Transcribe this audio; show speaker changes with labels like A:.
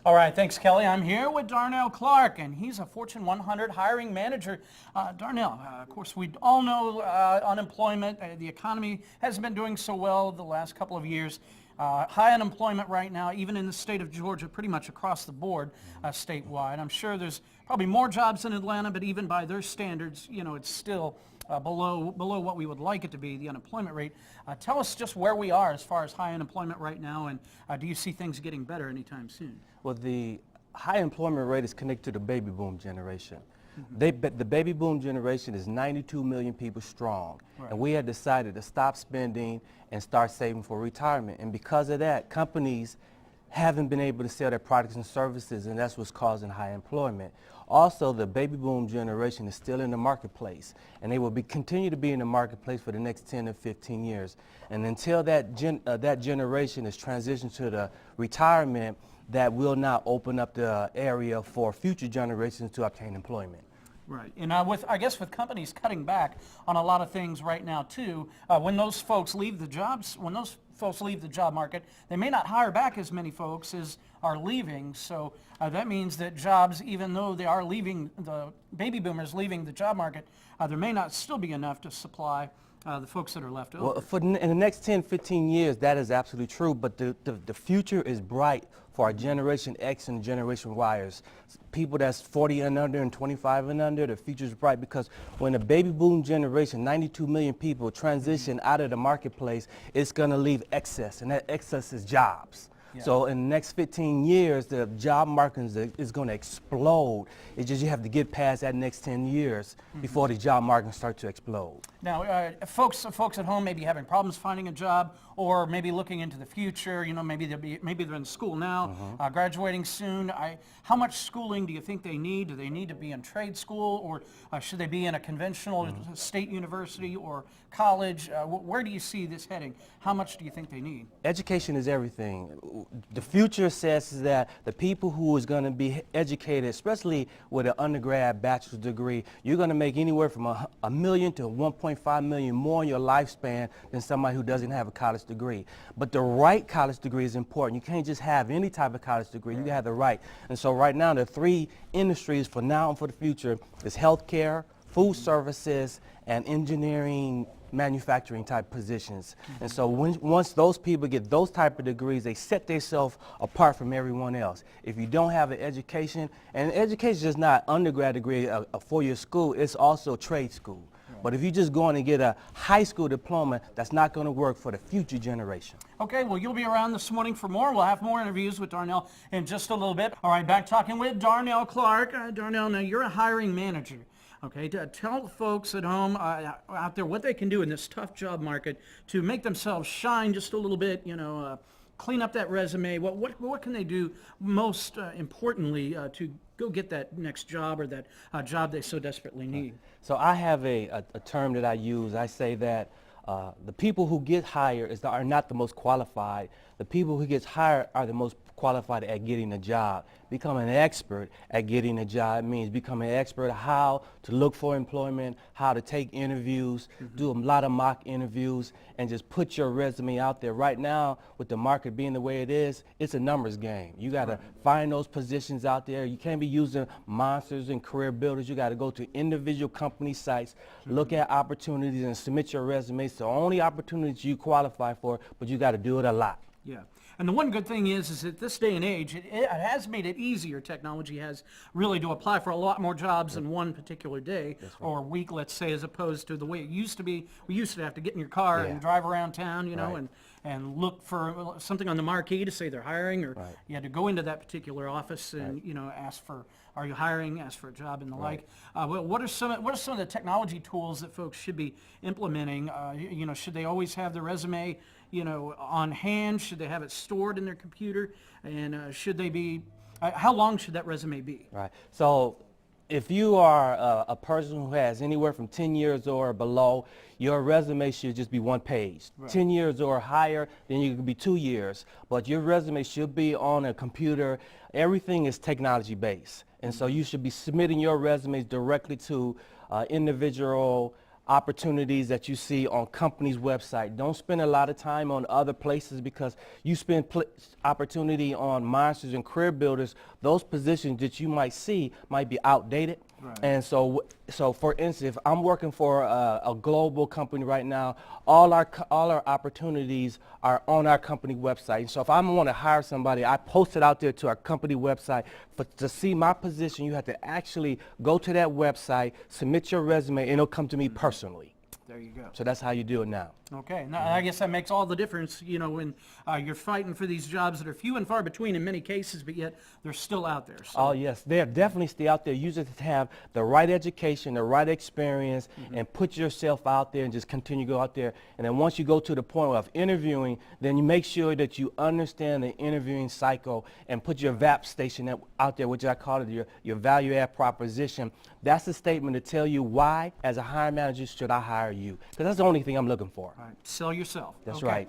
A: All right, thanks, Kelly. I'm here with Darnell Clark, and he's a Fortune 100 hiring manager. Darnell, of course, we all know unemployment. The economy hasn't been doing so well the last couple of years. High unemployment right now, even in the state of Georgia, pretty much across the board statewide. I'm sure there's probably more jobs in Atlanta, but even by their standards, you know, it's still below what we would like it to be, the unemployment rate. Tell us just where we are as far as high unemployment right now, and do you see things getting better anytime soon?
B: Well, the high employment rate is connected to the baby boom generation. The baby boom generation is 92 million people strong, and we had decided to stop spending and start saving for retirement. And because of that, companies haven't been able to sell their products and services, and that's what's causing high employment. Also, the baby boom generation is still in the marketplace, and they will continue to be in the marketplace for the next 10 to 15 years. And until that generation is transitioned to the retirement, that will not open up the area for future generations to obtain employment.
A: Right, and I guess with companies cutting back on a lot of things right now too, when those folks leave the job market, they may not hire back as many folks as are leaving. So that means that jobs, even though they are leaving, the baby boomers leaving the job market, there may not still be enough to supply the folks that are left over.
B: Well, in the next 10, 15 years, that is absolutely true, but the future is bright for our Generation X and Generation Yers. People that's 40 and under and 25 and under, the future is bright because when the baby boom generation, 92 million people transition out of the marketplace, it's going to leave excess, and that excess is jobs. Yeah. So in the next 15 years, the job market is going to explode. It's just you have to get past that next 10 years before the job market starts to explode.
A: Now, folks at home may be having problems finding a job, or maybe looking into the future. You know, maybe they're in school now, graduating soon. How much schooling do you think they need? Do they need to be in trade school, or should they be in a conventional state university or college? Where do you see this heading? How much do you think they need?
B: Education is everything. The future says that the people who is going to be educated, especially with an undergrad bachelor's degree, you're going to make anywhere from a million to 1.5 million more in your lifespan than somebody who doesn't have a college degree. But the right college degree is important. You can't just have any type of college degree. You have the right. And so right now, the three industries for now and for the future is healthcare, food services, and engineering, manufacturing type positions. And so once those people get those type of degrees, they set themselves apart from everyone else. If you don't have an education, and education is just not undergrad degree, a four-year school, it's also trade school. But if you just go in and get a high school diploma, that's not going to work for the future generation.
A: Okay, well, you'll be around this morning for more. We'll have more interviews with Darnell in just a little bit. All right, back talking with Darnell Clark. Darnell, now you're a hiring manager. Okay, tell the folks at home out there what they can do in this tough job market to make themselves shine just a little bit, you know, clean up that resume. What can they do most importantly to go get that next job or that job they so desperately need?
B: So I have a term that I use. I say that the people who get hired are not the most qualified. The people who get hired are the most qualified at getting a job. Becoming an expert at getting a job means becoming an expert at how to look for employment, how to take interviews, do a lot of mock interviews, and just put your resume out there. Right now, with the market being the way it is, it's a numbers game. You got to find those positions out there. You can't be using monsters and career builders. You got to go to individual company sites, look at opportunities, and submit your resume. It's the only opportunities you qualify for, but you got to do it a lot.
A: Yeah. And the one good thing is that this day and age, it has made it easier. Technology has really to apply for a lot more jobs in one particular day or week, let's say, as opposed to the way it used to be. We used to have to get in your car and drive around town, you know, and look for something on the marquee to say they're hiring, or you had to go into that particular office and, you know, ask for, are you hiring, ask for a job and the like. What are some of the technology tools that folks should be implementing? You know, should they always have the resume, you know, on hand? Should they have it stored in their computer? And should they be, how long should that resume be?
B: Right. So if you are a person who has anywhere from 10 years or below, your resume should just be one page. 10 years or higher, then you could be 2 years. But your resume should be on a computer. Everything is technology based. And so you should be submitting your resumes directly to individual opportunities that you see on companies' website. Don't spend a lot of time on other places, because you spend opportunity on Monsters and Career Builders. Those positions that you might see might be outdated.
A: Right.
B: And so for instance, if I'm working for a global company right now, all our opportunities are on our company website. And so if I want to hire somebody, I post it out there to our company website. But to see my position, you have to actually go to that website, submit your resume, and it'll come to me personally.
A: There you go.
B: So that's how you do it now.
A: Okay, now I guess that makes all the difference, you know, when you're fighting for these jobs that are few and far between in many cases, but yet they're still out there. So.
B: Oh yes, they're definitely still out there. You just have the right education, the right experience, and put yourself out there and just continue to go out there. And then once you go to the point of interviewing, then you make sure that you understand the interviewing cycle and put your VAP station out there, which I call it your value add proposition. That's the statement to tell you why, as a hiring manager, should I hire you. Because that's the only thing I'm looking for.
A: All right, sell yourself.
B: That's
A: Okay.
B: right.